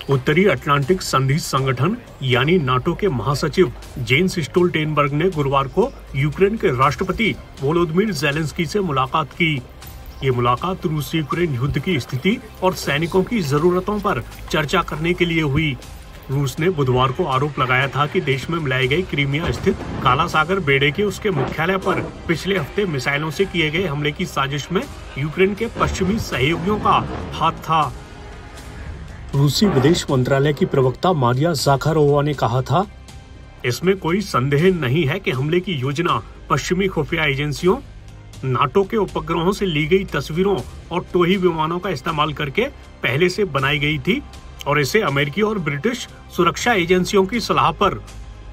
उत्तरी अटलांटिक संधि संगठन यानी नाटो के महासचिव जेन्स स्टोल्टेनबर्ग ने गुरुवार को यूक्रेन के राष्ट्रपति वोलोदिमीर ज़ेलेंस्की से मुलाकात की। ये मुलाकात रूस यूक्रेन युद्ध की स्थिति और सैनिकों की जरूरतों पर चर्चा करने के लिए हुई। रूस ने बुधवार को आरोप लगाया था कि देश में मिलाई गई क्रीमिया स्थित काला सागर बेड़े के उसके मुख्यालय पर पिछले हफ्ते मिसाइलों से किए गए हमले की साजिश में यूक्रेन के पश्चिमी सहयोगियों का हाथ था। रूसी विदेश मंत्रालय की प्रवक्ता मारिया ज़ाखारोवा ने कहा था, इसमें कोई संदेह नहीं है कि हमले की योजना पश्चिमी खुफिया एजेंसियों, नाटो के उपग्रहों से ली गई तस्वीरों और टोही विमानों का इस्तेमाल करके पहले से बनाई गई थी और इसे अमेरिकी और ब्रिटिश सुरक्षा एजेंसियों की सलाह पर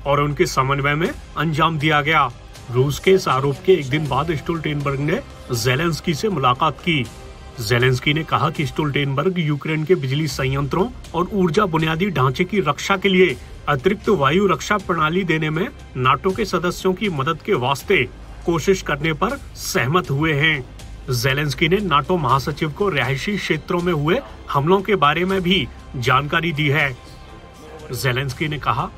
और उनके समन्वय में अंजाम दिया गया। रूस के इस आरोप के एक दिन बाद स्टोल्टेनबर्ग ने ज़ेलेंस्की से मुलाकात की। ज़ेलेंस्की ने कहा कि स्टोल्टेनबर्ग यूक्रेन के बिजली संयंत्रों और ऊर्जा बुनियादी ढांचे की रक्षा के लिए अतिरिक्त वायु रक्षा प्रणाली देने में नाटो के सदस्यों की मदद के वास्ते कोशिश करने पर सहमत हुए हैं। ज़ेलेंस्की ने नाटो महासचिव को रिहायशी क्षेत्रों में हुए हमलों के बारे में भी जानकारी दी है। ज़ेलेंस्की ने कहा,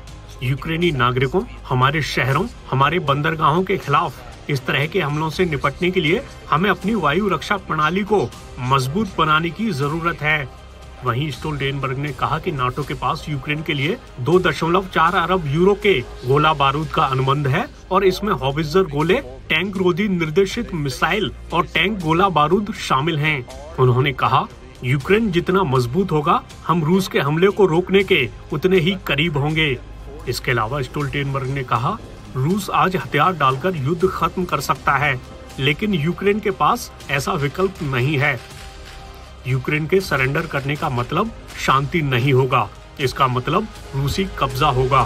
यूक्रेनी नागरिकों, हमारे शहरों, हमारे बंदरगाहों के खिलाफ इस तरह के हमलों से निपटने के लिए हमें अपनी वायु रक्षा प्रणाली को मजबूत बनाने की जरूरत है। वहीं स्टोल्टेनबर्ग ने कहा कि नाटो के पास यूक्रेन के लिए 2.4 अरब यूरो के गोला बारूद का अनुबंध है और इसमें हॉवित्जर गोले, टैंक रोधी निर्देशित मिसाइल और टैंक गोला बारूद शामिल हैं। उन्होंने कहा, यूक्रेन जितना मजबूत होगा, हम रूस के हमले को रोकने के उतने ही करीब होंगे। इसके अलावा स्टोल्टेनबर्ग ने कहा, रूस आज हथियार डालकर युद्ध खत्म कर सकता है, लेकिन यूक्रेन के पास ऐसा विकल्प नहीं है। यूक्रेन के सरेंडर करने का मतलब शांति नहीं होगा, इसका मतलब रूसी कब्जा होगा।